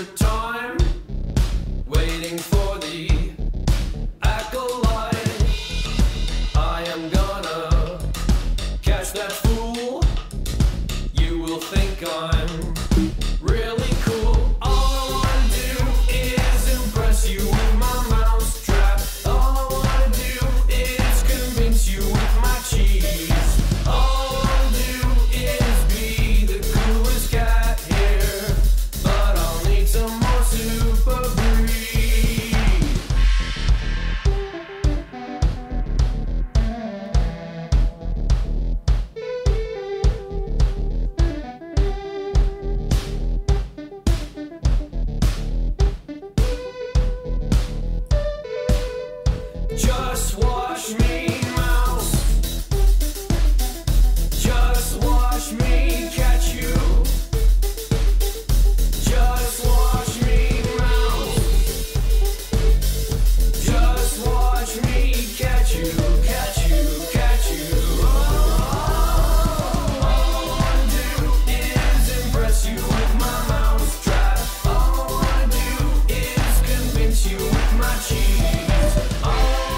the time, waiting for the acolyte. I am gonna catch that fool. You will think I'm really cool. All I wanna do is impress you with my mouse trap. All I wanna do is convince you with my cheese. All I wanna do is be the coolest cat here, but I'll need some more super breed. Just watch me, mouse. Just watch me catch you. Just watch me, mouse. Just watch me catch you, catch you, catch you. All I wanna do is impress you with my mouse trap. All I wanna do is convince you with my cheese. All I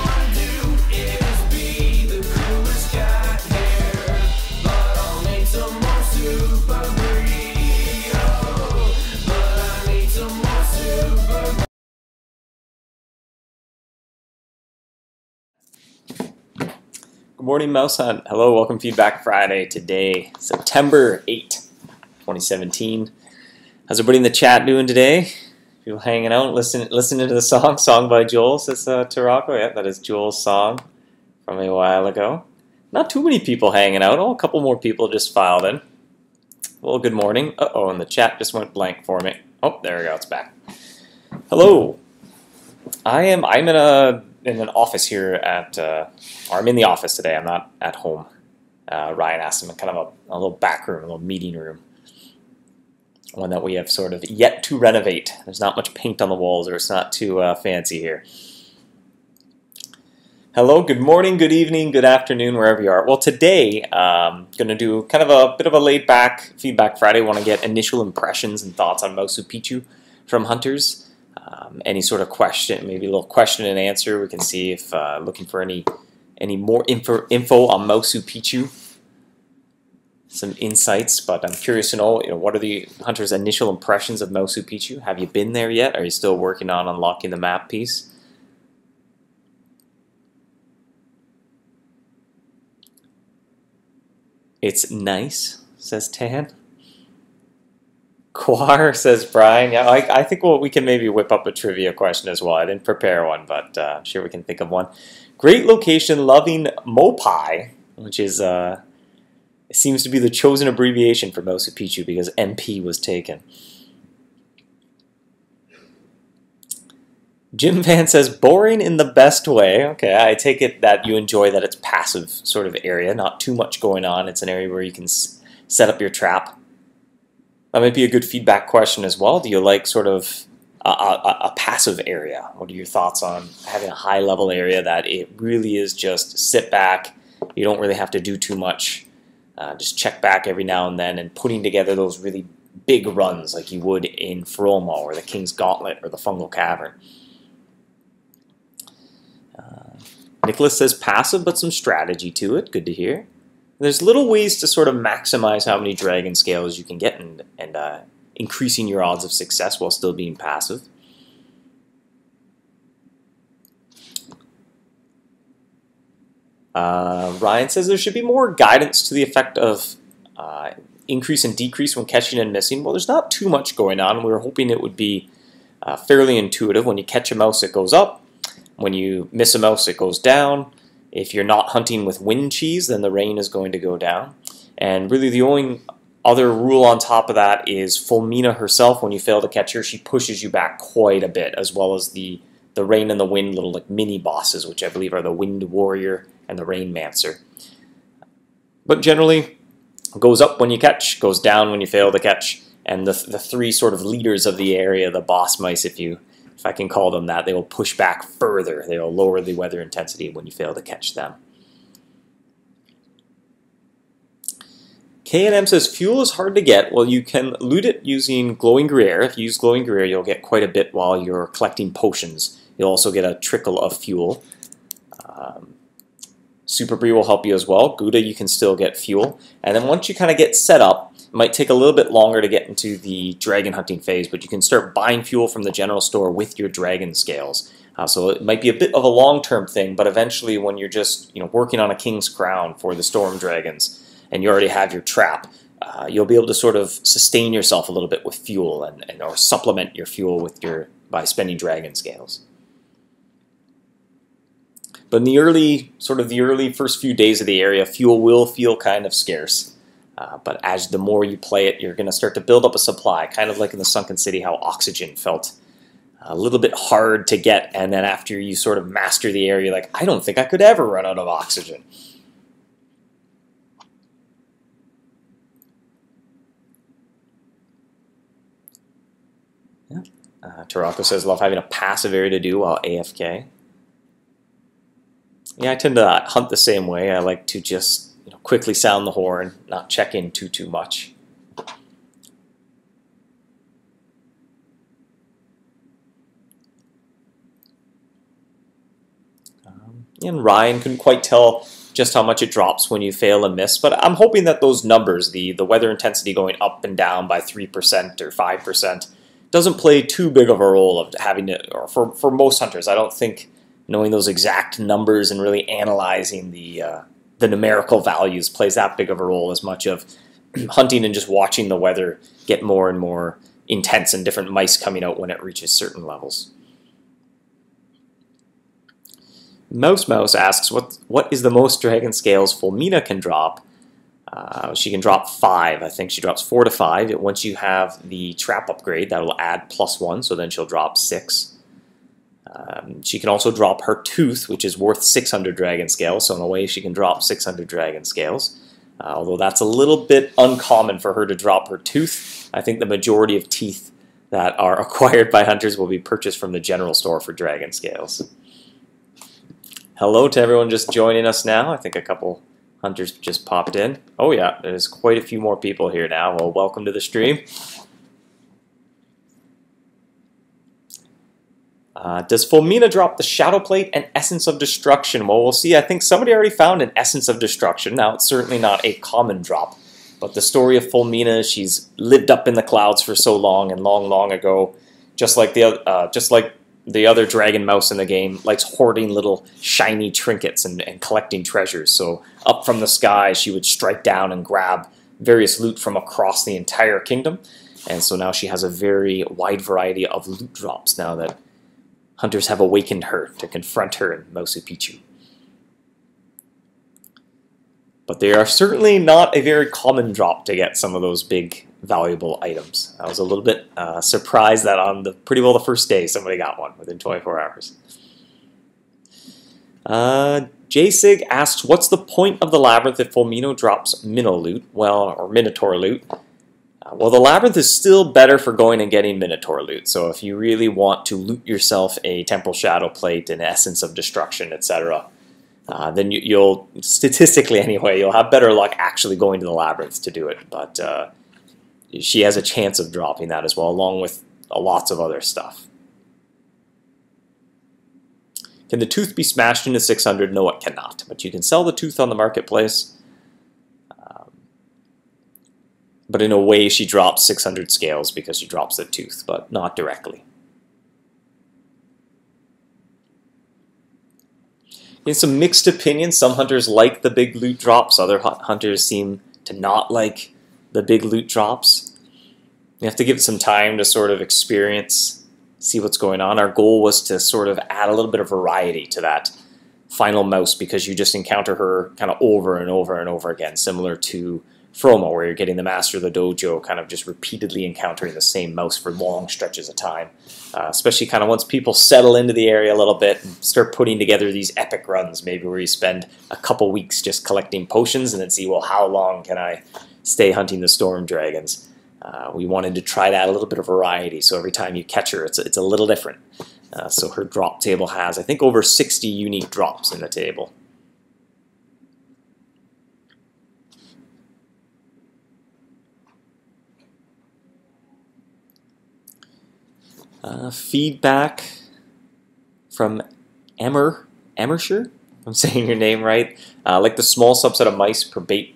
wanna do is be the coolest cat here, but I'll need some more super breed. Oh, but I need some more super breed. Good morning, MouseHunt. Hello, welcome Feedback Friday. Today, September 8th, 2017. How's everybody in the chat doing today? People hanging out, listening to the song by Joel, says Tarako. Yeah, that is Joel's song from a while ago. Not too many people hanging out. Oh, a couple more people just filed in. Well, good morning. Uh-oh, and the chat just went blank for me. Oh, there we go, it's back. Hello. I'm in an office here at, or I'm in the office today. I'm not at home. Ryan asked him in kind of a little back room, a little meeting room. One that we have sort of yet to renovate. There's not much paint on the walls, or it's not too fancy here. Hello, good morning, good evening, good afternoon, wherever you are. Well, today I'm going to do kind of a bit of a laid-back Feedback Friday. I want to get initial impressions and thoughts on Mosu Picchu from hunters. Any sort of question, maybe a little question and answer. We can see if looking for any more info on Mosu Picchu. Some insights, but I'm curious to know, what are the hunters' initial impressions of Mosu Picchu? Have you been there yet? Are you still working on unlocking the map piece? It's nice, says Tan. Quar, says Brian. Yeah, I think we can maybe whip up a trivia question as well. I didn't prepare one, but I'm sure we can think of one. Great location, loving Mopai, which is it seems to be the chosen abbreviation for Mosu Picchu because MP was taken. Jim Van says, boring in the best way. Okay, I take it that you enjoy that it's passive sort of area, not too much going on. It's an area where you can set up your trap. That might be a good feedback question as well. Do you like sort of a passive area? What are your thoughts on having a high-level area that it really is just sit back, you don't really have to do too much, just check back every now and then, and putting together those really big runs like you would in Froma or the King's Gauntlet or the Fungal Cavern? Nicholas says passive, but some strategy to it. Good to hear. There's little ways to sort of maximize how many dragon scales you can get and increasing your odds of success while still being passive. Ryan says there should be more guidance to the effect of increase and decrease when catching and missing. Well, there's not too much going on. We were hoping it would be fairly intuitive. When you catch a mouse, it goes up. When you miss a mouse, it goes down. If you're not hunting with wind cheese, then the rain is going to go down. And really the only other rule on top of that is Fomina herself, when you fail to catch her, she pushes you back quite a bit, as well as the rain and the wind little like mini bosses, which I believe are the Wind Warrior and the Rain Mancer. But generally, goes up when you catch, goes down when you fail to catch, and the three sort of leaders of the area, the boss mice, if I can call them that, they will push back further. They will lower the weather intensity when you fail to catch them. K&M says fuel is hard to get. Well, you can loot it using glowing Gruyere. If you use glowing Gruyere, you'll get quite a bit while you're collecting potions. You'll also get a trickle of fuel. Super Brie will help you as well. Gouda, you can still get fuel. And then once you kind of get set up, it might take a little bit longer to get into the dragon hunting phase, but you can start buying fuel from the general store with your dragon scales. So it might be a bit of a long-term thing, but eventually when you're just working on a king's crown for the storm dragons and you already have your trap, you'll be able to sort of sustain yourself a little bit with fuel or supplement your fuel with by spending dragon scales. But in the early first few days of the area, fuel will feel kind of scarce. But as the more you play it, you're going to start to build up a supply, kind of like in the Sunken City, how oxygen felt a little bit hard to get, and then after you sort of master the area, you're like, I don't think I could ever run out of oxygen. Yeah. Tarako says, love having a passive area to do while AFK. Yeah, I tend to hunt the same way. I like to just quickly sound the horn, not check in too much. And Ryan couldn't quite tell just how much it drops when you fail and miss, but I'm hoping that those numbers, the weather intensity going up and down by 3% or 5%, doesn't play too big of a role of having to, or for most hunters. I don't think knowing those exact numbers and really analyzing the numerical values plays that big of a role as much of hunting and just watching the weather get more and more intense and different mice coming out when it reaches certain levels. Mouse asks, what is the most dragon scales Fomina can drop? She can drop 5. I think she drops 4 to 5. Once you have the trap upgrade, that will add +1, so then she'll drop 6. She can also drop her tooth, which is worth 600 dragon scales, so in a way she can drop 600 dragon scales. Although that's a little bit uncommon for her to drop her tooth. I think the majority of teeth that are acquired by hunters will be purchased from the general store for dragon scales. Hello to everyone just joining us now. I think a couple hunters just popped in. Oh yeah, there's quite a few more people here now. Well, welcome to the stream. Does Fomina drop the Shadow Plate and Essence of Destruction? Well, we'll see. I think somebody already found an Essence of Destruction. Now, it's certainly not a common drop, but the story of Fomina, she's lived up in the clouds for so long, and long ago, just like the other dragon mouse in the game, likes hoarding little shiny trinkets and collecting treasures. So up from the sky, she would strike down and grab various loot from across the entire kingdom. And so now she has a very wide variety of loot drops now that hunters have awakened her to confront her in Mosu Picchu. But they are certainly not a very common drop to get some of those big valuable items. I was a little bit surprised that on pretty well the first day somebody got one within 24 hours. J-Sig asks, what's the point of the Labyrinth if Fomino drops Minnow loot? Well, or Minotaur loot. Well, the Labyrinth is still better for going and getting Minotaur loot. So if you really want to loot yourself a Temporal Shadow Plate, an Essence of Destruction, etc., then you'll, statistically anyway, you'll have better luck actually going to the Labyrinth to do it. But she has a chance of dropping that as well, along with lots of other stuff. Can the tooth be smashed into 600? No, it cannot. But you can sell the tooth on the marketplace. But in a way, she drops 600 scales because she drops the tooth, but not directly. In some mixed opinions, some hunters like the big loot drops. Other hunters seem to not like the big loot drops. You have to give it some time to sort of experience, see what's going on. Our goal was to sort of add a little bit of variety to that final mouse because you just encounter her kind of over and over and over again, similar to Froma, where you're getting the Master of the Dojo kind of just repeatedly encountering the same mouse for long stretches of time. Especially kind of once people settle into the area a little bit and start putting together these epic runs, maybe where you spend a couple weeks just collecting potions and then see, well, how long can I stay hunting the storm dragons? We wanted to try that a little bit of variety, so every time you catch her, it's a little different. So her drop table has, I think, over 60 unique drops in the table. Feedback from Emmersher, I'm saying your name right. Like the small subset of mice per bait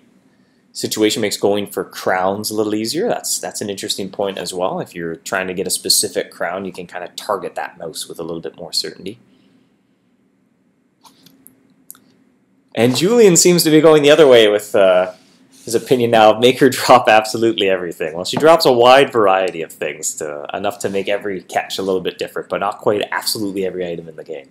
situation makes going for crowns a little easier. That's an interesting point as well. If you're trying to get a specific crown, you can kind of target that mouse with a little bit more certainty. And Julian seems to be going the other way with his opinion now of make her drop absolutely everything. Well, she drops a wide variety of things, enough to make every catch a little bit different, but not quite absolutely every item in the game.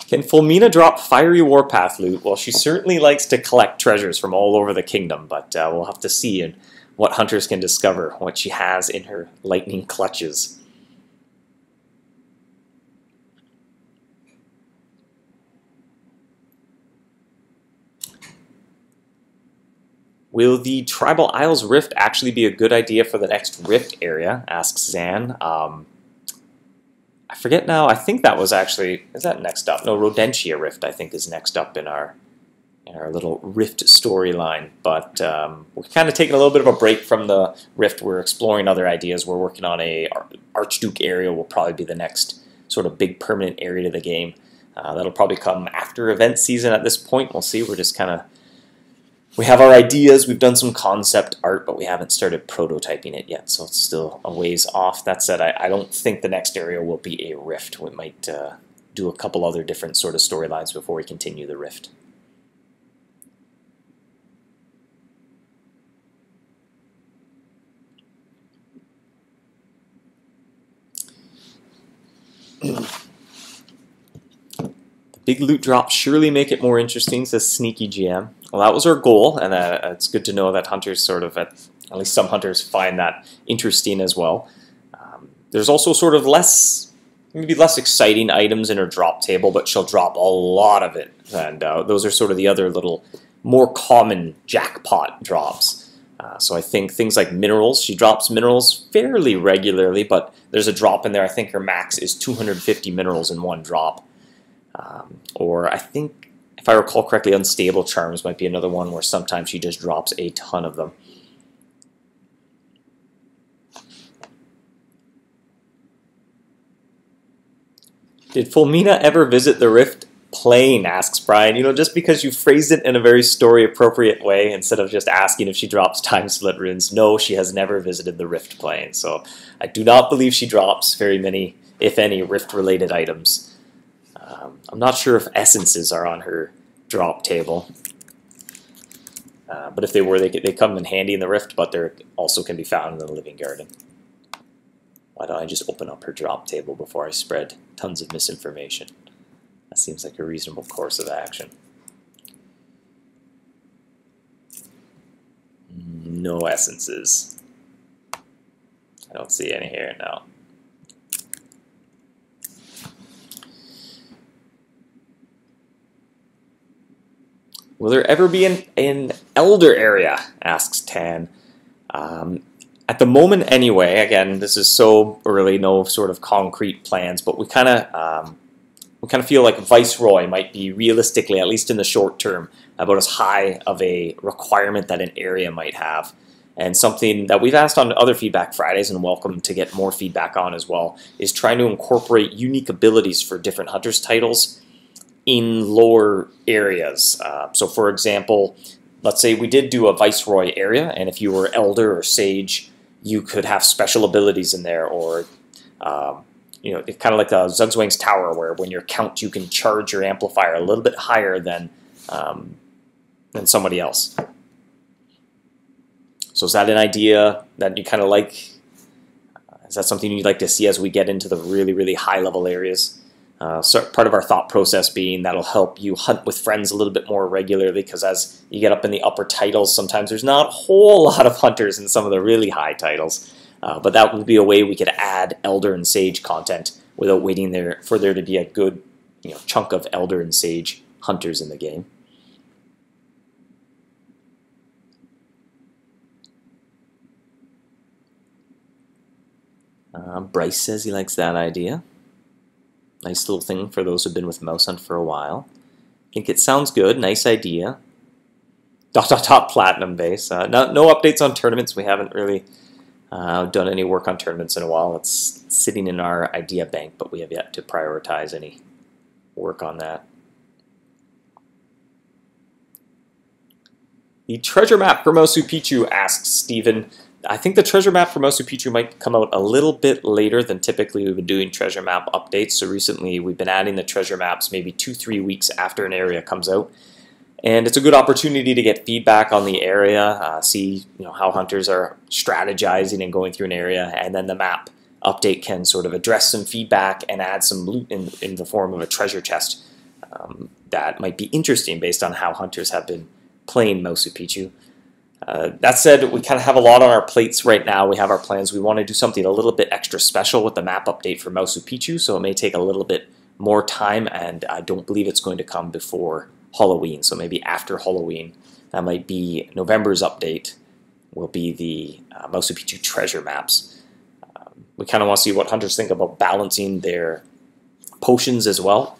Can Fomina drop fiery warpath loot? Well, she certainly likes to collect treasures from all over the kingdom, but we'll have to see in what hunters can discover what she has in her lightning clutches. Will the Tribal Isles Rift actually be a good idea for the next Rift area? Asks Zan. I forget now. I think that was actually, is that next up? No, Rodentia Rift I think is next up in our little Rift storyline. But we're kind of taking a little bit of a break from the Rift. We're exploring other ideas. We're working on a Archduke area will probably be the next sort of big permanent area to the game. That'll probably come after event season at this point. We'll see. We're just kind of, we have our ideas, we've done some concept art, but we haven't started prototyping it yet, so it's still a ways off. That said, I don't think the next area will be a Rift. We might do a couple other different sort of storylines before we continue the Rift. Big loot drops surely make it more interesting, says Sneaky GM. Well, that was our goal, and it's good to know that hunters sort of, at least some hunters, find that interesting as well. There's also sort of maybe less exciting items in her drop table, but she'll drop a lot of it, and those are sort of the other little more common jackpot drops. So I think things like minerals, she drops minerals fairly regularly, but there's a drop in there. I think her max is 250 minerals in one drop. Or I think, if I recall correctly, Unstable Charms might be another one where sometimes she just drops a ton of them. Did Fomina ever visit the Rift Plane, asks Brian. You know, just because you phrased it in a very story-appropriate way instead of just asking if she drops time split runes. No, she has never visited the Rift Plane, so I do not believe she drops very many, if any, Rift-related items. I'm not sure if essences are on her drop table, but if they were, they come in handy in the Rift, but they also can be found in the Living Garden. Why don't I just open up her drop table before I spread tons of misinformation? That seems like a reasonable course of action. No essences. I don't see any here now. Will there ever be an Elder area? Asks Tan. At the moment, anyway. Again, this is so early, no sort of concrete plans, but we kind of feel like Viceroy might be realistically, at least in the short term, about as high of a requirement that an area might have. And something that we've asked on other Feedback Fridays, and welcome to get more feedback on as well, is trying to incorporate unique abilities for different Hunters titles in lower areas. So for example, let's say we did do a Viceroy area, and if you were Elder or Sage, you could have special abilities in there, or you know, it's kind of like the Zugzwang's Tower, where when you're Count, you can charge your amplifier a little bit higher than somebody else. So is that an idea that you kind of like? Is that something you'd like to see as we get into the really, really high-level areas? So part of our thought process being that'll help you hunt with friends a little bit more regularly, because as you get up in the upper titles, sometimes there's not a whole lot of hunters in some of the really high titles. But that would be a way we could add Elder and Sage content without waiting for there to be a good chunk of Elder and Sage hunters in the game. Bryce says he likes that idea. Nice little thing for those who've been with MouseHunt for a while. I think it sounds good. Nice idea. Platinum base. No updates on tournaments. We haven't really done any work on tournaments in a while. It's sitting in our idea bank, but we have yet to prioritize any work on that. The treasure map for Mosu Picchu, asks Steven. I think the treasure map for Mosu Picchu might come out a little bit later than typically we've been doing treasure map updates. So recently we've been adding the treasure maps maybe 2-3 weeks after an area comes out. And it's a good opportunity to get feedback on the area, see how hunters are strategizing and going through an area, and then the map update can sort of address some feedback and add some loot in the form of a treasure chest that might be interesting based on how hunters have been playing Mosu Picchu. That said, we kind of have a lot on our plates right now. We have our plans. We want to do something a little bit extra special with the map update for Mosu Picchu, so it may take a little bit more time, and I don't believe it's going to come before Halloween, so maybe after Halloween. That might be November's update, will be the Mosu Picchu treasure maps. We kind of want to see what hunters think about balancing their potions as well.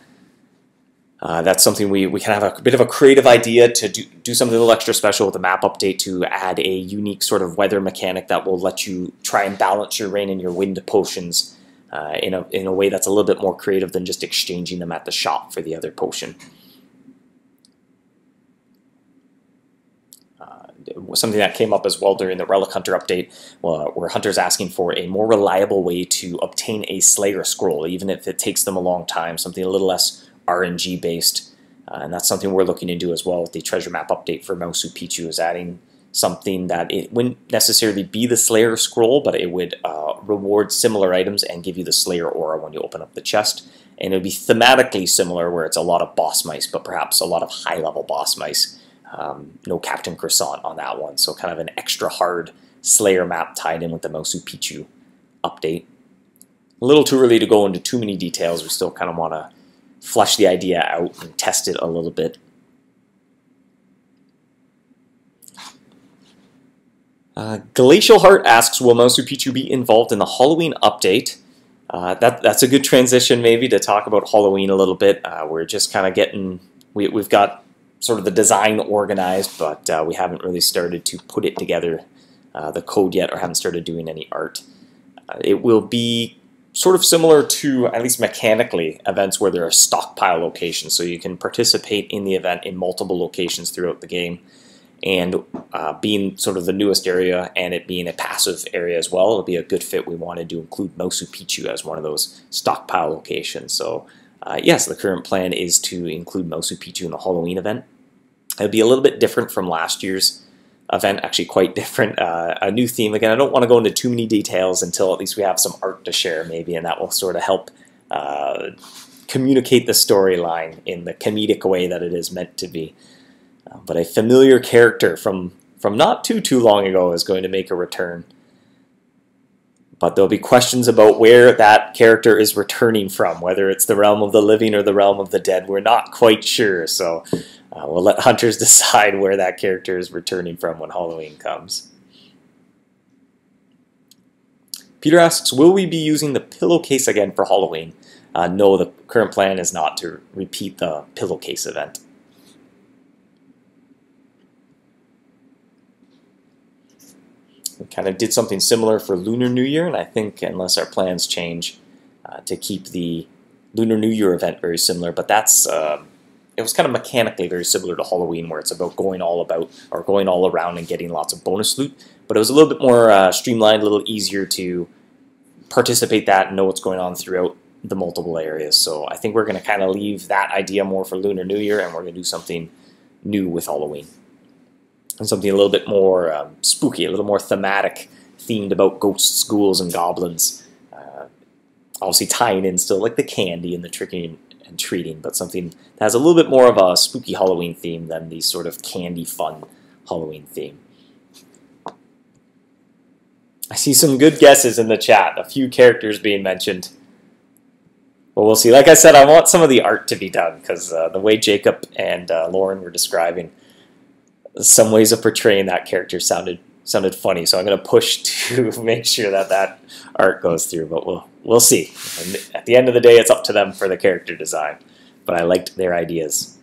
That's something we kind of have a bit of a creative idea to do something a little extra special with the map update, to add a unique sort of weather mechanic that will let you try and balance your rain and your wind potions in a way that's a little bit more creative than just exchanging them at the shop for the other potion. Something that came up as well during the Relic Hunter update, were hunters asking for a more reliable way to obtain a Slayer scroll, even if it takes them a long time, something a little less RNG based, and that's something we're looking to do as well with the treasure map update for Mosu Picchu, is adding something that it wouldn't necessarily be the Slayer scroll, but it would reward similar items and give you the Slayer aura when you open up the chest, and it would be thematically similar, where it's a lot of boss mice, but perhaps a lot of high-level boss mice. No Captain Croissant on that one, so kind of an extra hard Slayer map tied in with the Mosu Picchu update. A little too early to go into too many details. We still kind of want to flesh the idea out and test it a little bit. Glacial Heart asks, will Mosu Picchu be involved in the Halloween update? That's a good transition maybe to talk about Halloween a little bit. We're just kind of getting, we've got sort of the design organized, but we haven't really started to put it together, the code yet, or haven't started doing any art. It will be sort of similar to, at least mechanically, events where there are stockpile locations, so you can participate in the event in multiple locations throughout the game. And being sort of the newest area and it being a passive area as well, it'll be a good fit. We wanted to include Mosu Picchu as one of those stockpile locations. So yes, the current plan is to include Mosu Picchu in the Halloween event. It'll be a little bit different from last year's event, actually quite different. A new theme. Again, I don't want to go into too many details until at least we have some art to share maybe, and that will sort of help communicate the storyline in the comedic way that it is meant to be. But a familiar character from not too long ago is going to make a return. But there'll be questions about where that character is returning from, whether it's the realm of the living or the realm of the dead. We're not quite sure, so we'll let hunters decide where that character is returning from when Halloween comes. Peter asks, will we be using the pillowcase again for Halloween? No, the current plan is not to repeat the pillowcase event. We kind of did something similar for Lunar New Year, and I think, unless our plans change, to keep the Lunar New Year event very similar, but that's it was kind of mechanically very similar to Halloween, where it's about going all around and getting lots of bonus loot, but it was a little bit more streamlined, a little easier to participate that and know what's going on throughout the multiple areas. So I think we're going to kind of leave that idea more for Lunar New Year, and we're going to do something new with Halloween. And something a little bit more spooky, a little more thematic, themed about ghosts, ghouls, and goblins. Obviously tying in still like the candy and the tricking and treating, but something that has a little bit more of a spooky Halloween theme than the sort of candy fun Halloween theme. I see some good guesses in the chat, a few characters being mentioned. Well, we'll see. Like I said, I want some of the art to be done, because the way Jacob and Lauren were describing some ways of portraying that character sounded funny, so I'm going to push to make sure that that art goes through, but we'll see. And at the end of the day, it's up to them for the character design, but I liked their ideas.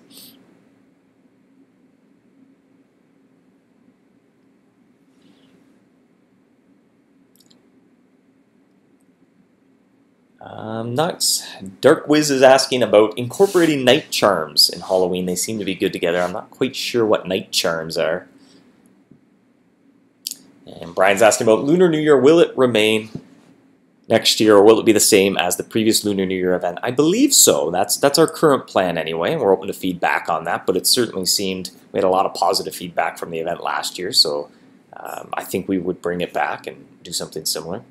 Nice. Dark Wiz is asking about incorporating night charms in Halloween. They seem to be good together. I'm not quite sure what night charms are. And Brian's asking about Lunar New Year. Will it remain next year, or will it be the same as the previous Lunar New Year event? I believe so. That's our current plan anyway, and we're open to feedback on that, but it certainly seemed we had a lot of positive feedback from the event last year, so I think we would bring it back and do something similar.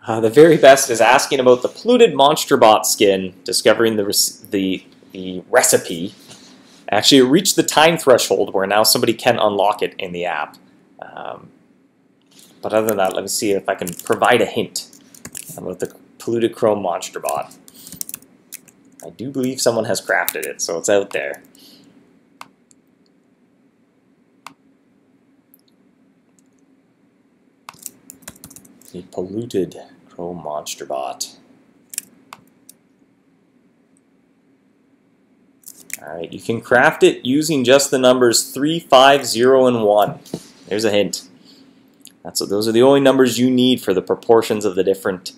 The very best is asking about the polluted MonsterBot skin, discovering the recipe. Actually, it reached the time threshold where now somebody can unlock it in the app. But other than that, let me see if I can provide a hint about the polluted chrome MonsterBot. I do believe someone has crafted it, so it's out there. The polluted chrome MonsterBot. Alright, you can craft it using just the numbers 3, 5, 0, and 1. There's a hint. Those are the only numbers you need for the proportions of the different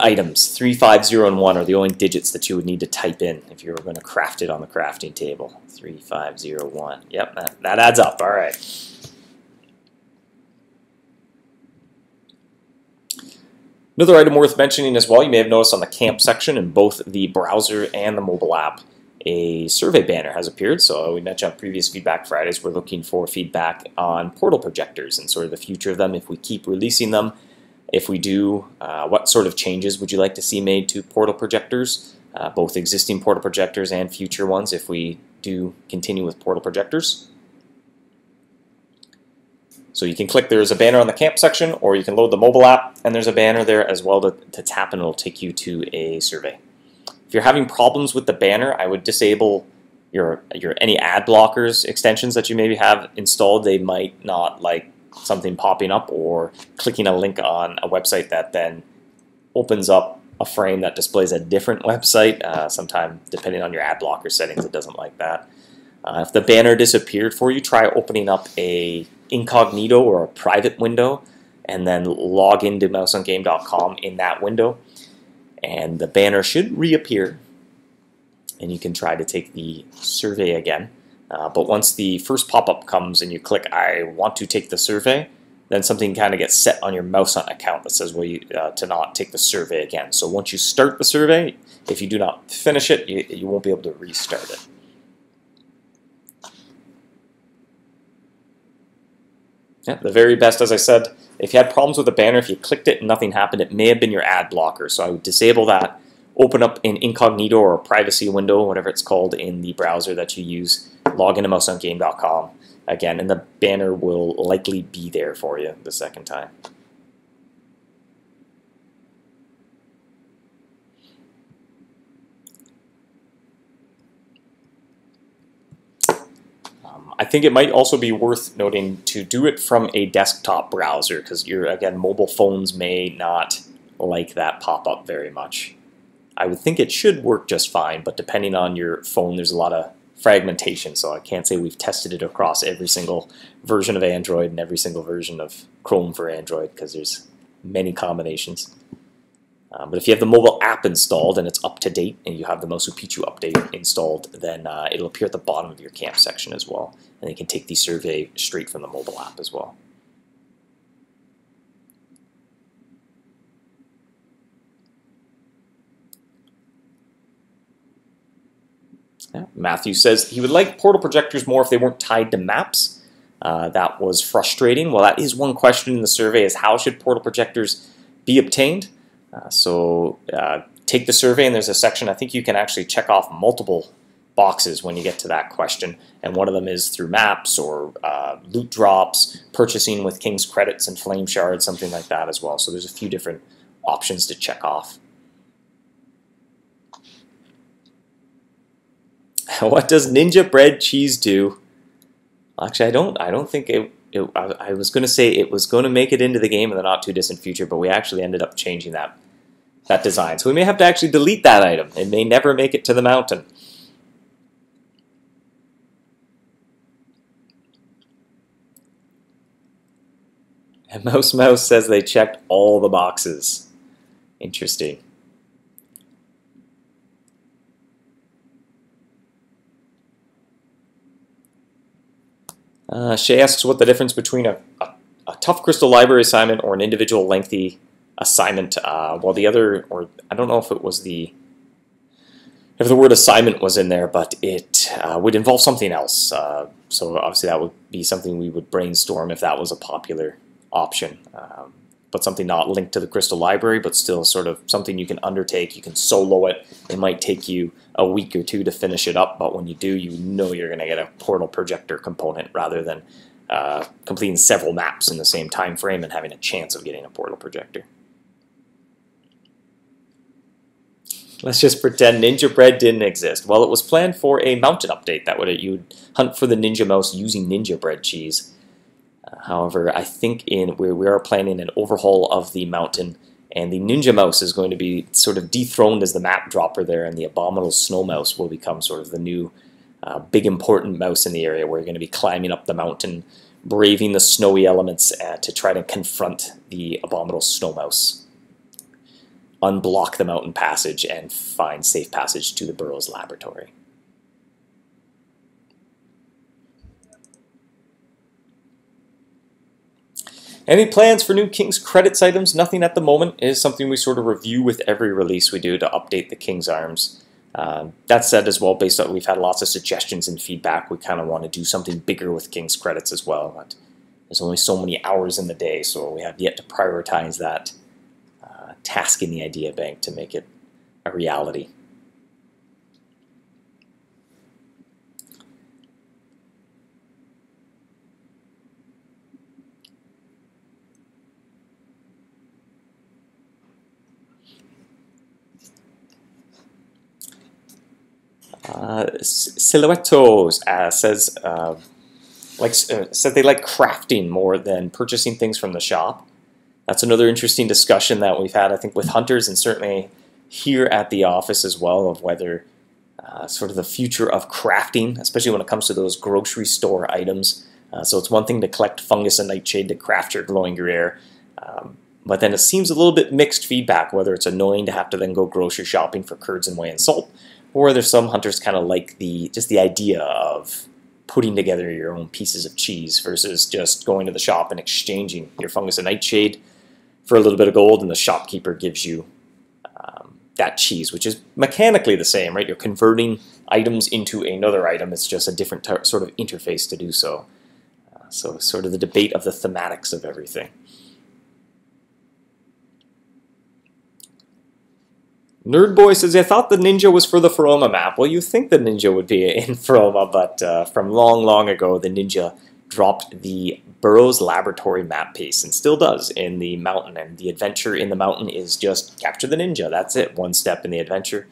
items. 3, 5, 0, and 1 are the only digits that you would need to type in if you were going to craft it on the crafting table. 3, 5, 0, 1. Yep, that adds up. Alright. Another item worth mentioning as well, you may have noticed on the camp section in both the browser and the mobile app, a survey banner has appeared. So we mentioned on previous Feedback Fridays, we're looking for feedback on portal projectors and sort of the future of them, if we keep releasing them. If we do, what sort of changes would you like to see made to portal projectors, both existing portal projectors and future ones if we do continue with portal projectors. So you can click, there's a banner on the camp section, or you can load the mobile app, and there's a banner there as well to tap, and it'll take you to a survey. If you're having problems with the banner, I would disable your any ad blockers extensions that you maybe have installed. They might not like something popping up or clicking a link on a website that then opens up a frame that displays a different website. Sometimes, depending on your ad blocker settings, it doesn't like that. If the banner disappeared for you, try opening up a incognito or a private window and then log into MouseHuntGame.com in that window, and the banner should reappear and you can try to take the survey again. But once the first pop-up comes and you click I want to take the survey, then something kind of gets set on your MouseHunt account that says, well, to not take the survey again. So once you start the survey, if you do not finish it, you won't be able to restart it. Yeah, the very best, as I said, if you had problems with the banner, if you clicked it and nothing happened, it may have been your ad blocker. So I would disable that, open up an incognito or a privacy window, whatever it's called in the browser that you use, log into MouseHuntGame.com again, and the banner will likely be there for you the second time. I think it might also be worth noting to do it from a desktop browser, because again, mobile phones may not like that pop-up very much. I would think it should work just fine, but depending on your phone, there's a lot of fragmentation, so I can't say we've tested it across every single version of Android and every single version of Chrome for Android, because there's many combinations. But if you have the mobile app installed and it's up to date and you have the Mosu Picchu update installed, then it'll appear at the bottom of your camp section as well. And you can take the survey straight from the mobile app as well. Yeah. Matthew says he would like portal projectors more if they weren't tied to maps. That was frustrating. Well, that is one question in the survey, is how should portal projectors be obtained? Take the survey, and there's a section, I think you can actually check off multiple boxes when you get to that question, and one of them is through maps or loot drops, purchasing with King's Credits and Flame Shards, something like that as well. So there's a few different options to check off. What does Ninja Bread Cheese do? Actually, I don't think I was going to say it was going to make it into the game in the not too distant future, but we actually ended up changing that design. So we may have to actually delete that item. It may never make it to the mountain. And Mouse says they checked all the boxes. Interesting. Shay asks what the difference between a tough crystal library assignment or an individual lengthy assignment. Well, the other, or I don't know if it was if the word assignment was in there, but it would involve something else. So obviously that would be something we would brainstorm if that was a popular option. But something not linked to the crystal library, but still sort of something you can undertake. You can solo it. It might take you a week or two to finish it up, but when you do, you know you're going to get a portal projector component rather than completing several maps in the same time frame and having a chance of getting a portal projector. Let's just pretend Ninja Bread didn't exist. Well, it was planned for a mountain update. That would you'd hunt for the Ninja Mouse using Ninja Bread cheese. However, I think we are planning an overhaul of the mountain, and the Ninja Mouse is going to be sort of dethroned as the map dropper there, and the Abominable Snow Mouse will become sort of the new big important mouse in the area. We're going to be climbing up the mountain, braving the snowy elements to try to confront the Abominable Snow Mouse, unblock the mountain passage, and find safe passage to the Burrow's laboratory. Any plans for new King's Credits items? Nothing at the moment. It is something we sort of review with every release we do to update the King's Arms. That said as well, based on we've had lots of suggestions and feedback, we kind of want to do something bigger with King's Credits as well. But there's only so many hours in the day, so we have yet to prioritize that task in the idea bank to make it a reality. Silhouettos says said they like crafting more than purchasing things from the shop. That's another interesting discussion that we've had, I think, with hunters and certainly here at the office as well, of whether sort of the future of crafting, especially when it comes to those grocery store items. So it's one thing to collect fungus and nightshade to craft your glowing gruyere, but then it seems a little bit mixed feedback, whether it's annoying to have to then go grocery shopping for curds and whey and salt, or there's some hunters kind of like just the idea of putting together your own pieces of cheese versus just going to the shop and exchanging your fungus and nightshade for a little bit of gold, and the shopkeeper gives you that cheese, which is mechanically the same, right? You're converting items into another item. It's just a different sort of interface to do so. So sort of the debate of the thematics of everything. Nerdboy says, I thought the ninja was for the Fomina map. Well, you think the ninja would be in Fomina, but from long, long ago, the ninja dropped the Burrow's Laboratory map piece, and still does in the mountain, and the adventure in the mountain is just capture the ninja. That's it, one step in the adventure.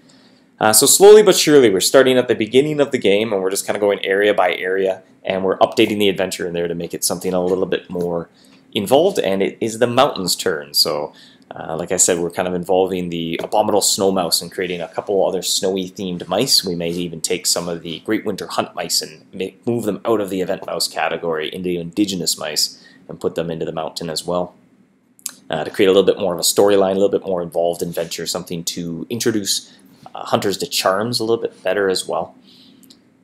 So slowly but surely, we're starting at the beginning of the game, and we're just kind of going area by area, and we're updating the adventure in there to make it something a little bit more involved, and it is the mountain's turn. So like I said, we're kind of involving the Abominable Snow Mouse and creating a couple other snowy-themed mice. We may even take some of the Great Winter Hunt mice and move them out of the event mouse category into indigenous mice and put them into the mountain as well. To create a little bit more of a storyline, a little bit more involved adventure, something to introduce hunters to charms a little bit better as well.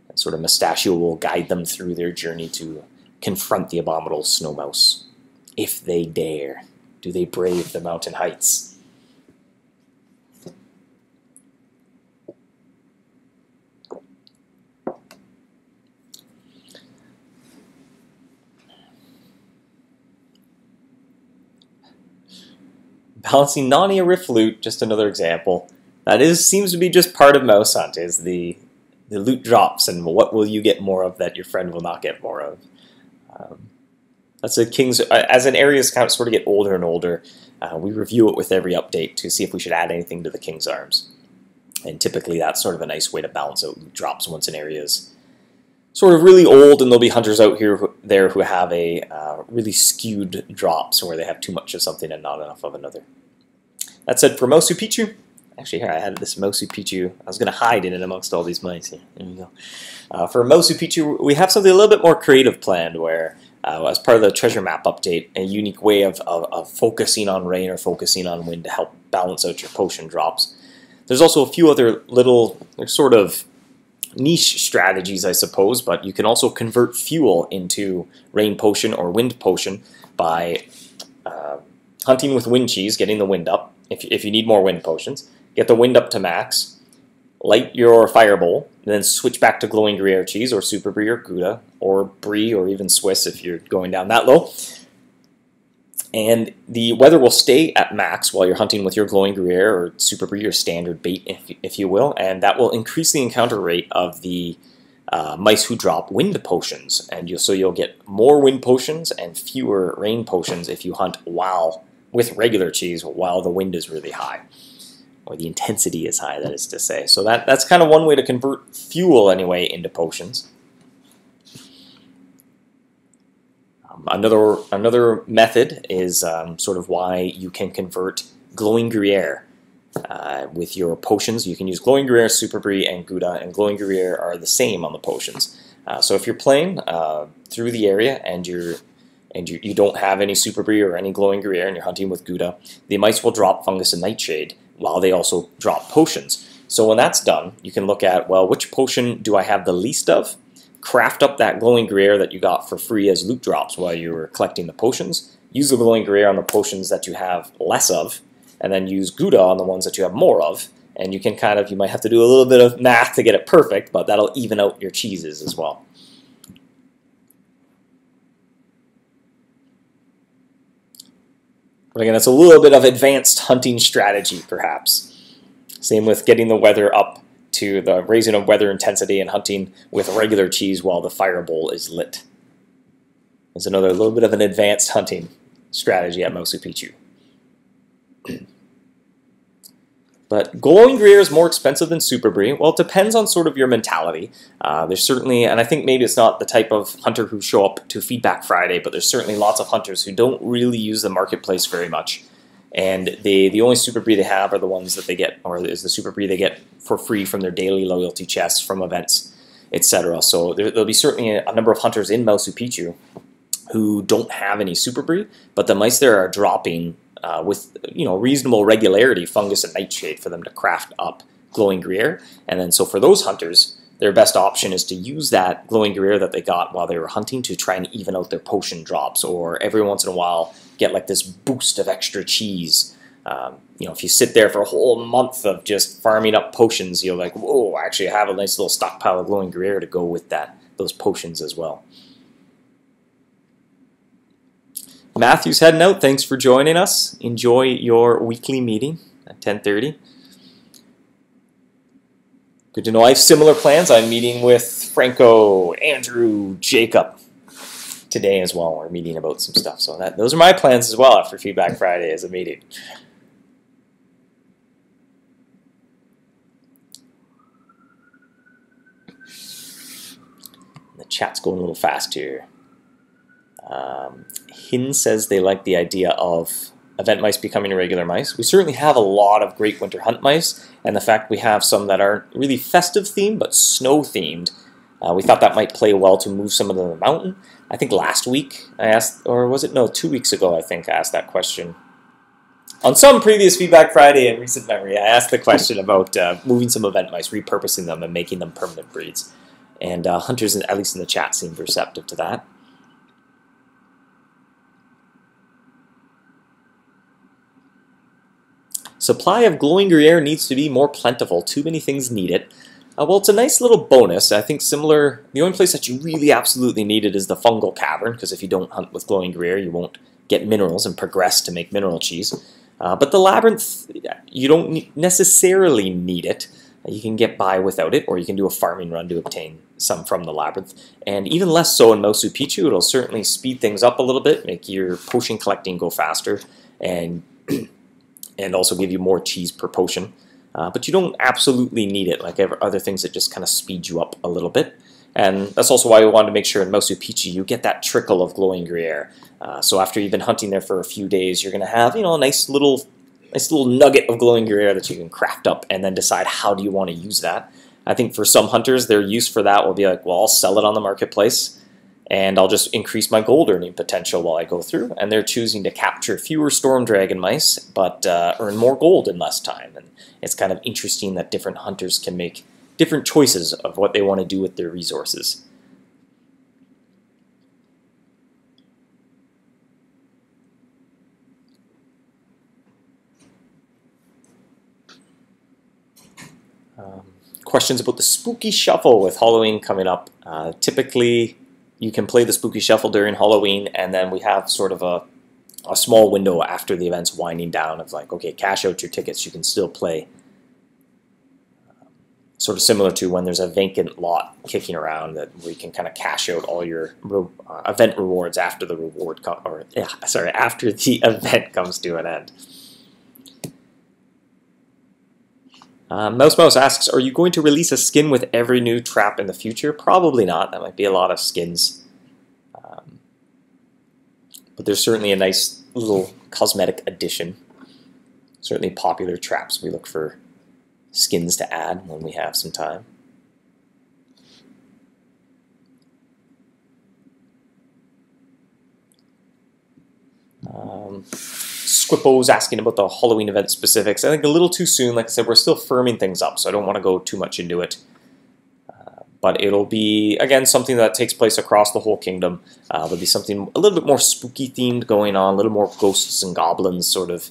And sort of Mustachio will guide them through their journey to confront the Abominable Snow Mouse, if they dare. Do they brave the mountain heights? Balancing Nani a Rift loot, just another example. That seems to be just part of MouseHunt, is the loot drops and what will you get more of that your friend will not get more of. That's a King's, as an areas kind of sort of get older and older, we review it with every update to see if we should add anything to the King's Arms. And typically that's sort of a nice way to balance out loot drops once an area is sort of really old, and there'll be hunters out there who have a really skewed drops where they have too much of something and not enough of another. That said, for Mosu Picchu, actually here I had this Mosu Picchu, I was going to hide in it amongst all these mice here. There we go. For Mosu Picchu, we have something a little bit more creative planned where as part of the treasure map update, a unique way of focusing on rain or focusing on wind to help balance out your potion drops. There's also a few other little sort of niche strategies, I suppose, but you can also convert fuel into rain potion or wind potion by hunting with wind cheese, getting the wind up. If you need more wind potions, get the wind up to max, light your firebowl, and then switch back to glowing Gruyere cheese or super brie or Gouda or brie or even Swiss if you're going down that low. And the weather will stay at max while you're hunting with your glowing Gruyere or super brie or standard bait, if you will, and that will increase the encounter rate of the mice who drop wind potions, and so you'll get more wind potions and fewer rain potions if you hunt with regular cheese while the wind is really high, or the intensity is high, that is to say. So that's kind of one way to convert fuel anyway into potions. Another method is sort of why you can convert glowing Gruyere with your potions. You can use glowing Gruyere, super brie, and Gouda, and glowing Gruyere are the same on the potions. So if you're playing through the area and you don't have any super brie or any glowing Gruyere and you're hunting with Gouda, the mice will drop fungus and nightshade while they also drop potions. So when that's done, you can look at, well, which potion do I have the least of? Craft up that glowing Gruyere that you got for free as loot drops while you were collecting the potions. Use the glowing Gruyere on the potions that you have less of, and then use Gouda on the ones that you have more of. And you can you might have to do a little bit of math to get it perfect, but that'll even out your cheeses as well. But again, that's a little bit of advanced hunting strategy, perhaps. Same with getting the weather up to the raising of weather intensity and hunting with regular cheese while the firebowl is lit. There's another little bit of an advanced hunting strategy at Mosu Picchu. But glowing Gruyere is more expensive than super brie. Well, it depends on sort of your mentality. There's certainly, and I think maybe it's not the type of hunter who show up to Feedback Friday, but there's certainly lots of hunters who don't really use the marketplace very much. And the only super brie they have are the ones that they get, or is the super brie they get for free from their daily loyalty chests, from events, etc. So there'll be certainly a number of hunters in Mosu Picchu who don't have any super brie, but the mice there are dropping with reasonable regularity fungus and nightshade for them to craft up glowing Gruyere. And then so for those hunters, their best option is to use that glowing Gruyere that they got while they were hunting to try and even out their potion drops, or every once in a while get like this boost of extra cheese. If you sit there for a whole month of just farming up potions, you're like, whoa, I actually have a nice little stockpile of glowing Gruyere to go with those potions as well. Matthew's heading out. Thanks for joining us. Enjoy your weekly meeting at 10:30. Good to know I have similar plans. I'm meeting with Franco, Andrew, Jacob today as well. We're meeting about some stuff. So those are my plans as well after Feedback Friday as a meeting. The chat's going a little fast here. Hin says they like the idea of event mice becoming regular mice. We certainly have a lot of great winter hunt mice, and the fact we have some that aren't really festive themed but snow themed, we thought that might play well to move some of them to the mountain. I think last week I asked, or was it, no, 2 weeks ago I think I asked that question. On some previous Feedback Friday in recent memory, I asked the question about moving some event mice, repurposing them and making them permanent breeds. And hunters, at least in the chat, seemed receptive to that. Supply of glowing Gruyere needs to be more plentiful. Too many things need it. Well, it's a nice little bonus. I think similar, the only place that you really absolutely need it is the fungal cavern, because if you don't hunt with glowing Gruyere, you won't get minerals and progress to make mineral cheese. But the labyrinth, you don't necessarily need it. You can get by without it, or you can do a farming run to obtain some from the labyrinth. And even less so in Mosu Picchu. It'll certainly speed things up a little bit, make your potion collecting go faster, and also give you more cheese per potion. But you don't absolutely need it, like other things that just kind of speed you up a little bit. And that's also why we wanted to make sure in Mosu Picchu you get that trickle of glowing Gruyere. So after you've been hunting there for a few days, you're going to have a nice little nugget of glowing Gruyere that you can craft up and then decide how do you want to use that. I think for some hunters, their use for that will be like, well, I'll sell it on the marketplace and I'll just increase my gold earning potential while I go through. And they're choosing to capture fewer storm dragon mice, but earn more gold in less time. And it's kind of interesting that different hunters can make different choices of what they want to do with their resources. Questions about the Spooky Shuffle with Halloween coming up. Typically, you can play the Spooky Shuffle during Halloween, and then we have sort of a small window after the event's winding down of like, okay, cash out your tickets, you can still play. Sort of similar to when there's a vacant lot kicking around that where you can kind of cash out all your event rewards after the after the event comes to an end. Mouse asks, are you going to release a skin with every new trap in the future? Probably not. That might be a lot of skins. But there's certainly a nice little cosmetic addition. Certainly popular traps. We look for skins to add when we have some time. Squippo's asking about the Halloween event specifics. I think a little too soon. Like I said, we're still firming things up, so I don't want to go too much into it. But it'll be, again, something that takes place across the whole kingdom. There'll be something a little bit more spooky themed going on, a little more ghosts and goblins sort of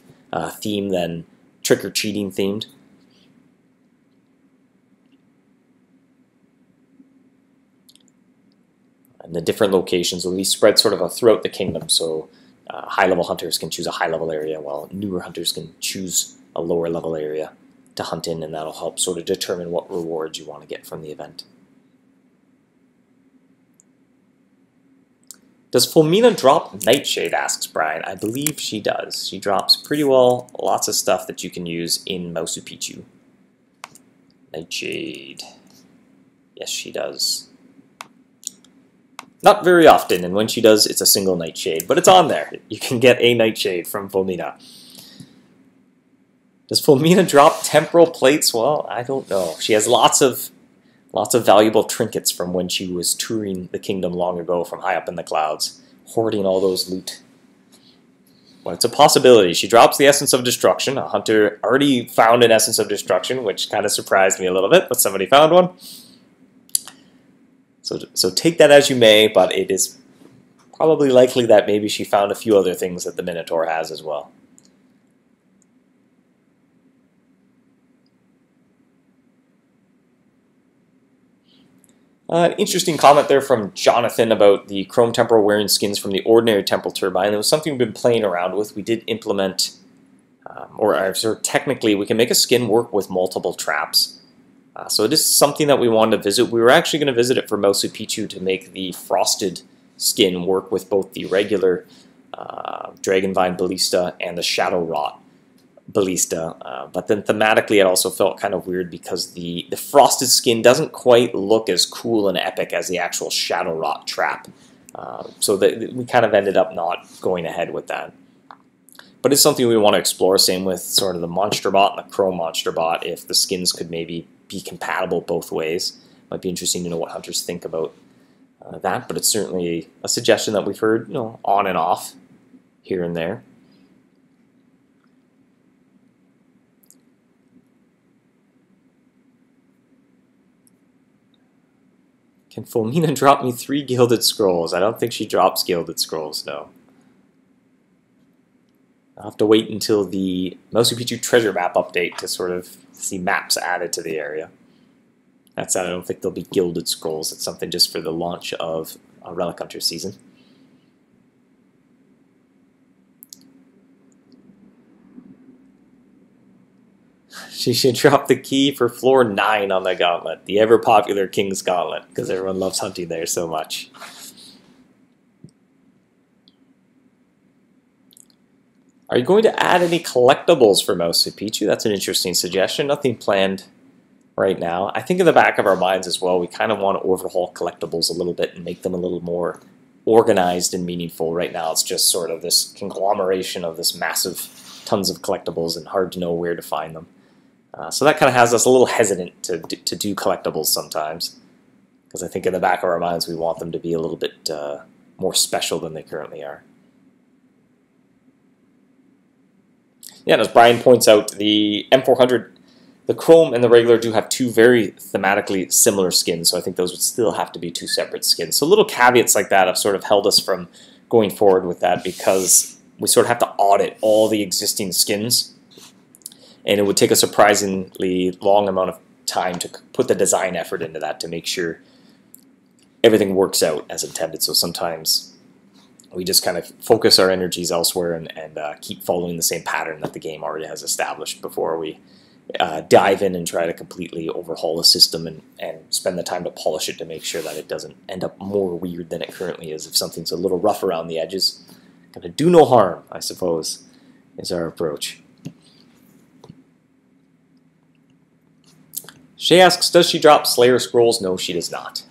theme than trick-or-treating themed. And the different locations will be spread sort of throughout the kingdom, so high-level hunters can choose a high-level area, while newer hunters can choose a lower-level area to hunt in, and that'll help sort of determine what rewards you want to get from the event. Does Fomina drop Nightshade, asks Brian. I believe she does. She drops pretty well lots of stuff that you can use in Mosu Picchu. Nightshade. Yes, she does. Not very often, and when she does, it's a single Nightshade, but it's on there. You can get a Nightshade from Fomina. Does Fomina drop temporal plates? Well, I don't know. She has lots of valuable trinkets from when she was touring the kingdom long ago from high up in the clouds, hoarding all those loot. Well, it's a possibility. She drops the Essence of Destruction. A hunter already found an Essence of Destruction, which kind of surprised me a little bit, but somebody found one. So take that as you may, but it is probably likely that maybe she found a few other things that the Minotaur has as well. Interesting comment there from Jonathan about the Chrome Temporal wearing skins from the ordinary Temporal Turbine. It was something we've been playing around with. We did implement, technically, we can make a skin work with multiple traps. So it is something that we wanted to visit. We were actually going to visit it for Mosu Picchu to make the frosted skin work with both the regular Dragonvine Ballista and the Shadow Rot Ballista. But then thematically it also felt kind of weird because the frosted skin doesn't quite look as cool and epic as the actual Shadow Rot trap. So we kind of ended up not going ahead with that. But it's something we want to explore, same with sort of the Monster Bot and the Chrome Monster Bot, if the skins could maybe be compatible both ways. Might be interesting to know what hunters think about that, but it's certainly a suggestion that we've heard, on and off, here and there. Can Fomina drop me 3 Gilded Scrolls? I don't think she drops Gilded Scrolls, no. I'll have to wait until the Mosu Picchu treasure map update to sort of see maps added to the area. That said, I don't think there'll be Gilded Scrolls. It's something just for the launch of a Relic Hunter season. She should drop the key for floor 9 on the gauntlet, the ever-popular King's Gauntlet, because everyone loves hunting there so much. Are you going to add any collectibles for Mosu Picchu? That's an interesting suggestion. Nothing planned right now. I think in the back of our minds as well, we kind of want to overhaul collectibles a little bit and make them a little more organized and meaningful. Right now it's just sort of this conglomeration of this massive tons of collectibles and hard to know where to find them. So that kind of has us a little hesitant to do collectibles sometimes. because I think in the back of our minds we want them to be a little bit more special than they currently are. Yeah, and as Brian points out, the M400, the Chrome and the regular do have two very thematically similar skins, so I think those would still have to be two separate skins. So little caveats like that have sort of held us from going forward with that, because we sort of have to audit all the existing skins, and it would take a surprisingly long amount of time to put the design effort into that to make sure everything works out as intended. So sometimes we just kind of focus our energies elsewhere and keep following the same pattern that the game already has established before we dive in and try to completely overhaul the system and spend the time to polish it to make sure that it doesn't end up more weird than it currently is. If something's a little rough around the edges, kind of do no harm, I suppose, is our approach. Shay asks, does she drop Slayer Scrolls? No, she does not.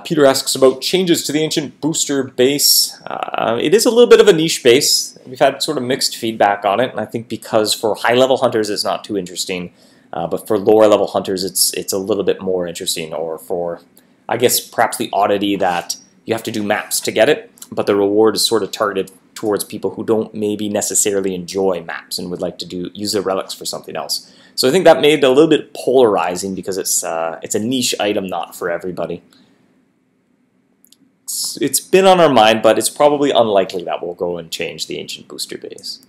Peter asks about changes to the Ancient Booster base. It is a little bit of a niche base. We've had sort of mixed feedback on it, and I think because for high-level hunters it's not too interesting, but for lower-level hunters it's a little bit more interesting, or for, I guess, perhaps the oddity that you have to do maps to get it, but the reward is sort of targeted towards people who don't maybe necessarily enjoy maps and would like to use the relics for something else. So I think that made it a little bit polarizing, because it's a niche item, not for everybody. It's been on our mind, but it's probably unlikely that we'll go and change the Ancient Booster base.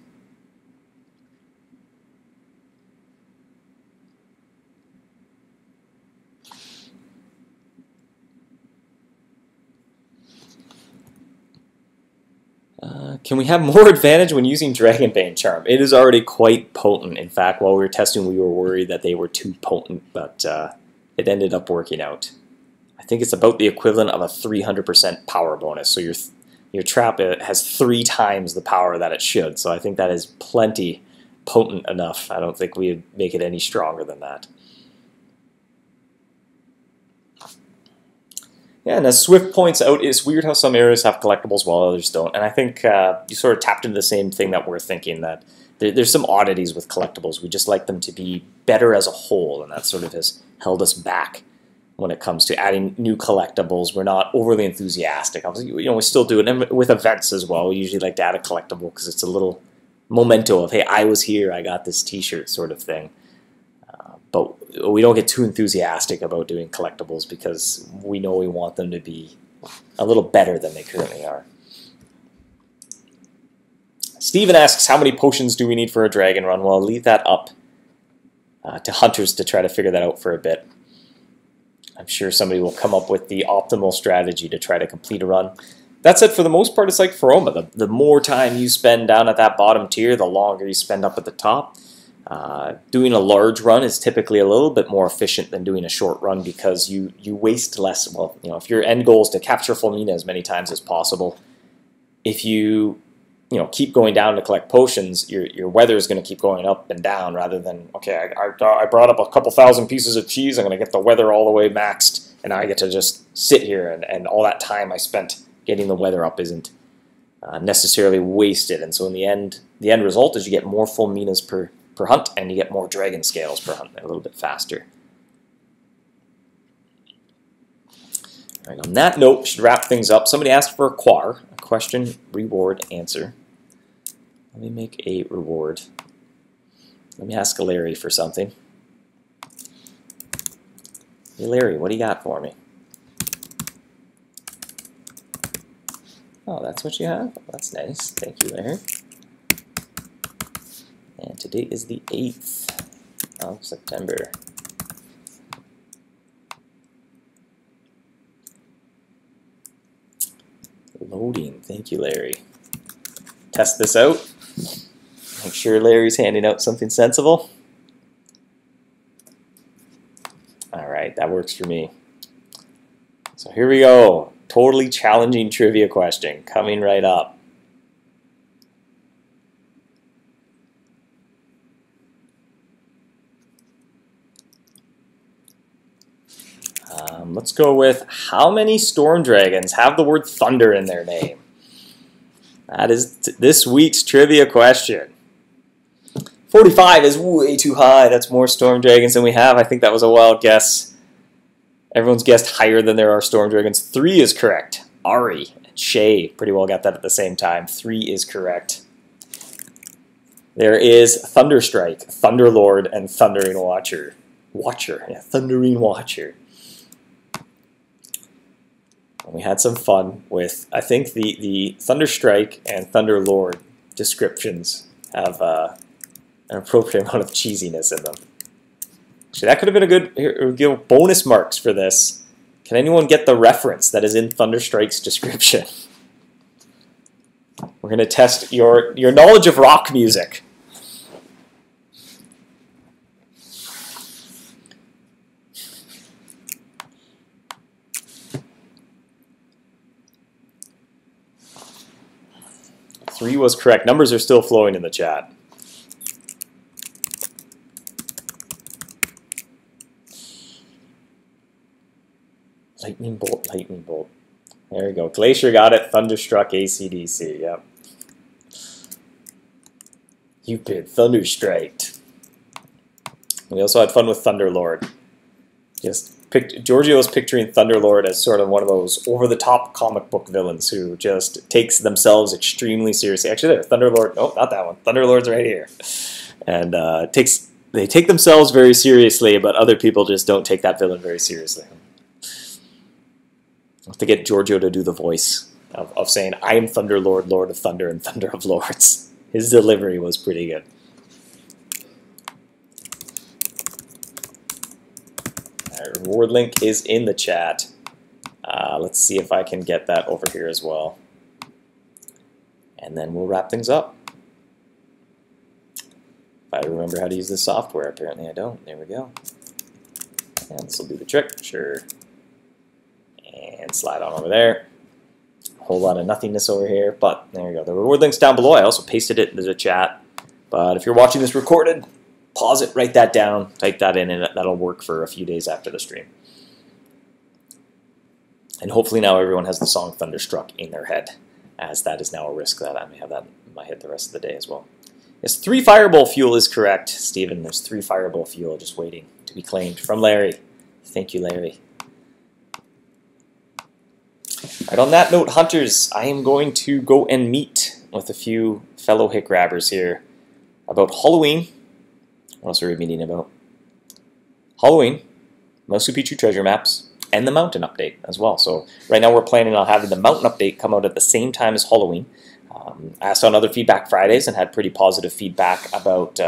Can we have more advantage when using Dragonbane Charm? It is already quite potent. In fact, while we were testing, we were worried that they were too potent, but it ended up working out. I think it's about the equivalent of a 300% power bonus, so your trap has 3 times the power that it should, so I think that is plenty potent enough. I don't think we'd make it any stronger than that. Yeah, and as Swift points out, it's weird how some areas have collectibles while others don't, and I think you sort of tapped into the same thing that we're thinking, that there's some oddities with collectibles. We just like them to be better as a whole, and that sort of has held us back when it comes to adding new collectibles. We're not overly enthusiastic. Obviously, we still do it, and with events as well. We usually like to add a collectible because it's a little memento of, hey, I was here, I got this t-shirt sort of thing. But we don't get too enthusiastic about doing collectibles because we know we want them to be a little better than they currently are. Steven asks, how many potions do we need for a dragon run? Well, I'll leave that up to hunters to try to figure that out for a bit. I'm sure somebody will come up with the optimal strategy to try to complete a run. That said, for the most part, it's like Fomina. The more time you spend down at that bottom tier, the longer you spend up at the top. Doing a large run is typically a little bit more efficient than doing a short run, because you waste less. Well, if your end goal is to capture Fomina as many times as possible, if you keep going down to collect potions, your weather is going to keep going up and down, rather than, okay, I brought up a couple thousand pieces of cheese, I'm going to get the weather all the way maxed, and now I get to just sit here, and all that time I spent getting the weather up isn't necessarily wasted. And so in the end result is you get more Fominas per hunt, and you get more dragon scales per hunt, a little bit faster. All right, on that note, we should wrap things up. Somebody asked for a quar, a question, reward, answer. Let me make a reward. Let me ask Larry for something. Hey Larry, what do you got for me? Oh, that's what you have? Oh, that's nice. Thank you, Larry. And today is the 8th of September. Loading. Thank you, Larry. Test this out. Make sure Larry's handing out something sensible. All right, that works for me. So here we go. Totally challenging trivia question coming right up. Let's go with, how many storm dragons have the word thunder in their name? That is this week's trivia question. 45 is way too high. That's more Storm Dragons than we have. I think that was a wild guess. Everyone's guessed higher than there are Storm Dragons. 3 is correct. Ari and Shay pretty well got that at the same time. 3 is correct. There is Thunderstrike, Thunderlord, and Thundering Watcher. Thundering Watcher. And we had some fun with, I think the Thunderstrike and Thunderlord descriptions have an appropriate amount of cheesiness in them. Actually, that could have been a good, here, we'll give bonus marks for this. Can anyone get the reference that is in Thunderstrike's description? We're going to test your knowledge of rock music. Three was correct. Numbers are still flowing in the chat. Lightning bolt, lightning bolt. There we go. Glacier got it. Thunderstruck, AC/DC. Yep. You've been thunderstriked. We also had fun with Thunderlord. Giorgio was picturing Thunderlord as sort of one of those over-the-top comic book villains who just takes themselves extremely seriously. Actually, there, Thunderlord. Oh, not that one. Thunderlord's right here. And they take themselves very seriously, but other people just don't take that villain very seriously. I'll have to get Giorgio to do the voice of saying, I am Thunderlord, Lord of Thunder, and Thunder of Lords. His delivery was pretty good. Our reward link is in the chat. Let's see if I can get that over here as well. And then we'll wrap things up. If I remember how to use this software, apparently I don't. There we go. And this will do the trick, sure. And slide on over there. A whole lot of nothingness over here, but there you go. The reward link's down below. I also pasted it into the chat. But if you're watching this recorded, pause it, write that down, type that in, and that'll work for a few days after the stream. And hopefully now everyone has the song Thunderstruck in their head, as that is now a risk that I may have that in my head the rest of the day as well. Yes, 3 Fireball fuel is correct, Stephen. There's 3 Fireball fuel just waiting to be claimed from Larry. Thank you, Larry. Right, on that note, hunters, I am going to go and meet with a few fellow hit grabbers here about Halloween. What else are we meeting about? Halloween, Mosu Picchu treasure maps, and the mountain update as well. So right now we're planning on having the mountain update come out at the same time as Halloween. I asked on other Feedback Fridays and had pretty positive feedback about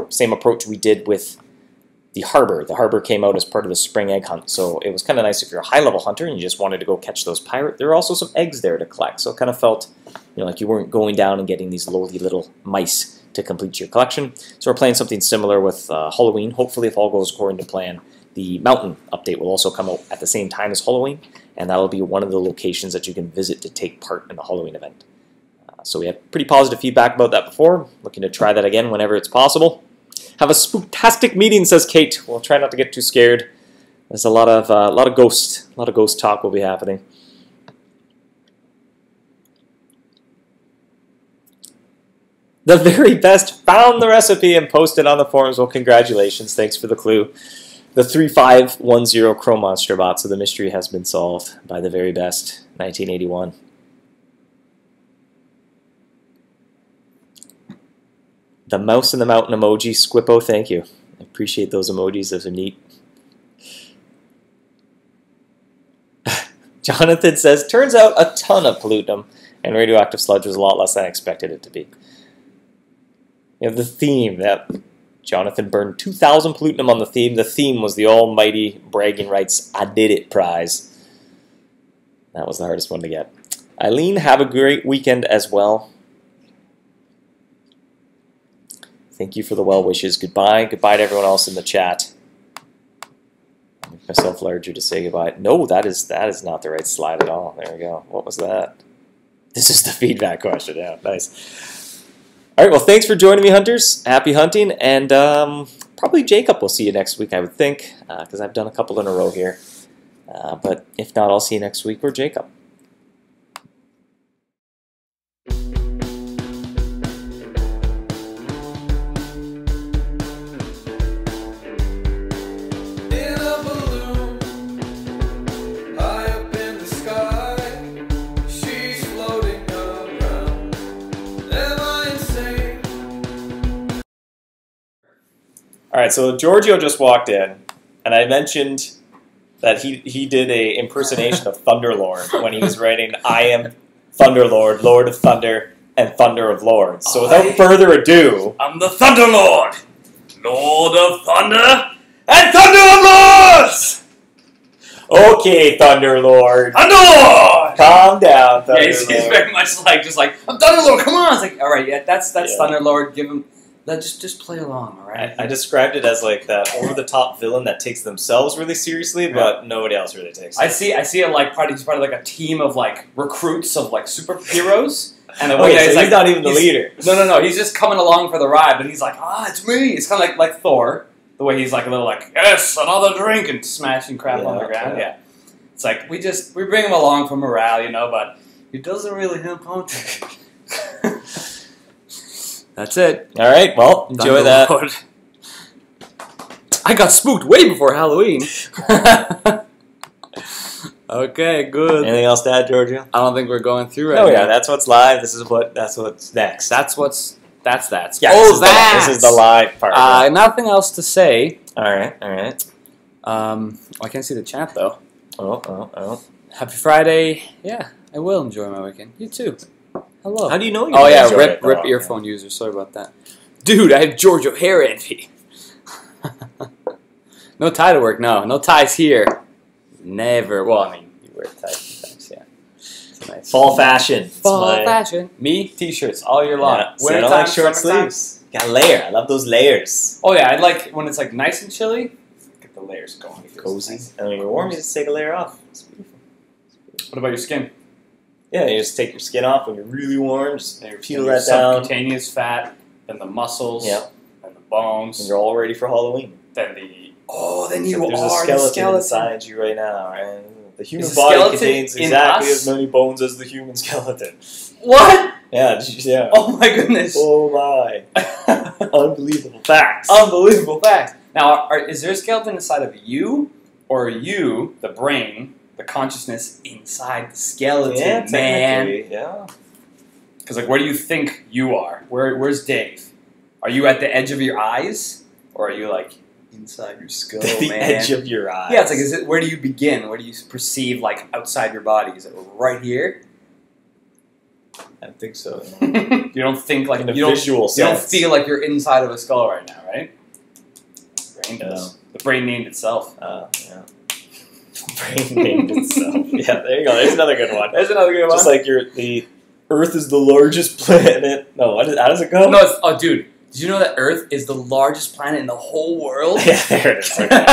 same approach we did with the harbor. The harbor came out as part of the spring egg hunt, so it was kind of nice if you're a high-level hunter and you just wanted to go catch those pirate. There were also some eggs there to collect, so it kind of felt, you know, like you weren't going down and getting these lowly little mice to complete your collection. So we're playing something similar with Halloween. Hopefully, if all goes according to plan, the mountain update will also come out at the same time as Halloween, and that'll be one of the locations that you can visit to take part in the Halloween event. So we had pretty positive feedback about that before. Looking to try that again whenever it's possible. Have a spooktastic meeting, says Kate. We'll try not to get too scared. There's a lot of ghost talk will be happening. The very best found the recipe and posted on the forums. Well, congratulations. Thanks for the clue. The 3510 Chrome Monster bot. So the mystery has been solved by the very best. 1981. The mouse in the mountain emoji, Squippo, thank you. I appreciate those emojis, those are neat. Jonathan says, turns out a ton of pollutum and radioactive sludge was a lot less than I expected it to be. You have the theme, that Jonathan burned 2,000 pollutum on the theme. The theme was the almighty bragging rights I did it prize. That was the hardest one to get. Eileen, have a great weekend as well. Thank you for the well wishes. Goodbye. Goodbye to everyone else in the chat. I'll make myself larger to say goodbye. No, that is not the right slide at all. There we go. What was that? This is the feedback question. Yeah, nice. All right, well, thanks for joining me, hunters. Happy hunting, and probably Jacob will see you next week, I would think, because I've done a couple in a row here. But if not, I'll see you next week or Jacob. All right, so Giorgio just walked in, and I mentioned that he did a impersonation of Thunderlord when he was writing, "I am Thunderlord, Lord of Thunder, and Thunder of Lords." So without further ado, I'm the Thunderlord, Lord of Thunder, and Thunder of Lords! okay, Thunderlord. Thunderlord! Calm down, Thunderlord. Yeah, he's very much like, just like, I'm Thunderlord, come on! It's like, alright, yeah, that's Thunderlord, give him, just play along, alright? I described it as like that over-the-top villain that takes themselves really seriously, but nobody else really takes it. I see it like, he's part of like a team of like recruits of like superheroes. And the Okay, way so he's not even the leader. No, he's just coming along for the ride, but he's like, it's me. It's kind of like Thor, the way he's like a little like, yes, another drink, and smashing crap on the ground. Yeah. It's like, we bring him along for morale, but he doesn't really have content. That's it. All right, well, enjoy that. I got spooked way before Halloween. Okay, good. Anything else to add, Giorgio? I don't think we're going through right now. Oh yeah, that's what's live. That's what's next. That's. Yeah, this is the live part. Nothing else to say. All right. I can't see the chat though. Oh. Happy Friday. Yeah, I will enjoy my weekend. You too. Hello. How do you know you Oh yeah, enjoy it, rip earphone user. Sorry about that. Dude, I have Giorgio hair envy. No tie to work, no. No ties here. Never. Well, I mean, you wear ties sometimes, yeah. It's nice. Fall fashion. Fall fashion. Me, t-shirts all year long. Yeah, so I don't like short sleeves. Got a layer. I love those layers. Oh yeah, I like when it's like nice and chilly. Get the layers going. Cozy. And when you're warm, you just take a layer off. It's beautiful. What about your skin? Yeah, you just take your skin off when you're really warm. Just peel that down. Subcutaneous fat, then the muscles, yeah, then the bones. And you're all ready for Halloween. Then you There's are a skeleton inside you right now, right? The human body contains exactly as many bones as the human skeleton. What? Yeah. Oh my goodness. Oh my. Unbelievable facts. Unbelievable facts. Now, is there a skeleton inside of you, or are you, the brain, the consciousness inside the skeleton, man? Yeah. Because like, where do you think you are? Where's Dave? Are you at the edge of your eyes, or are you like inside your skull, the edge of your eyes? Yeah, it's like, where do you begin? Where do you perceive like outside your body? Is it right here? I don't think so. You don't think like in a visual sense. You don't feel like you're inside of a skull right now, right? The brain does. No. The brain named itself. Yeah. The brain named itself. Yeah, there you go. There's another good one. There's another good one. Just like the Earth is the largest planet. No, how does it go? No, dude. Did you know that Earth is the largest planet in the whole world? Yeah, there it is. Okay.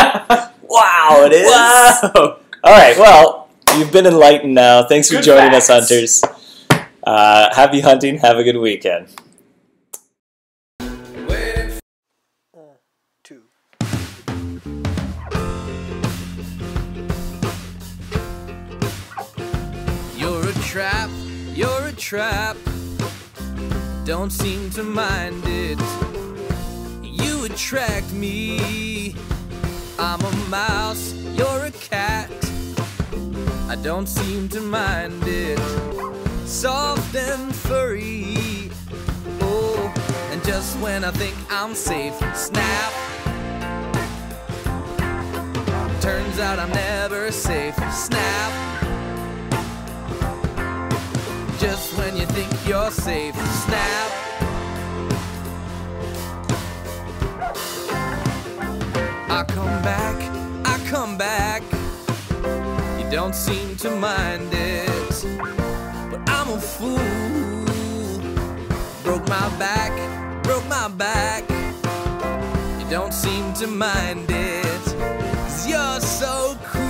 Wow, it is. Wow. All right, well, you've been enlightened now. Thanks for joining us, hunters. Happy hunting. Have a good weekend. You're a trap, don't seem to mind it. You attract me, I'm a mouse, you're a cat. I don't seem to mind it. Soft and furry, oh, and just when I think I'm safe, snap. Turns out I'm never safe, snap. Just when you think you're safe, snap. I come back. You don't seem to mind it, but I'm a fool. Broke my back. You don't seem to mind it, 'cause you're so cool.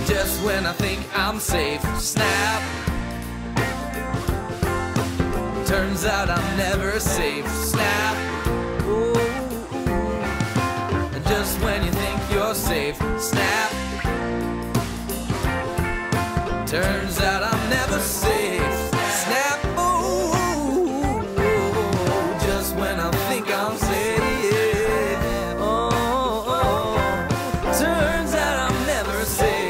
Just when I think I'm safe, snap. Turns out I'm never safe, snap. Ooh. And just when you think you're safe, snap. Turns out I'm never safe, snap. Ooh. Just when I think I'm safe. Turns out I'm never safe.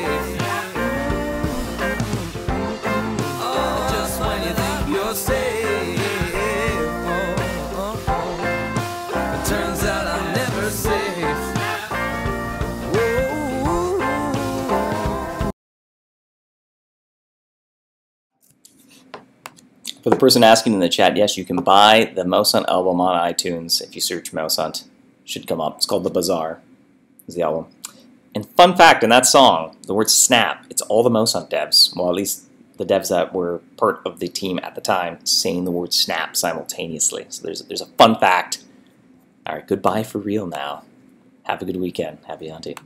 Just when you think you're safe. For the person asking in the chat, yes, you can buy the MouseHunt album on iTunes. If you search MouseHunt, it should come up. It's called The Bazaar, is the album. And fun fact, in that song, the word snap, it's all the MouseHunt devs, well, at least the devs that were part of the team at the time, saying the word snap simultaneously. So there's a fun fact. All right, goodbye for real now. Have a good weekend. Happy hunting.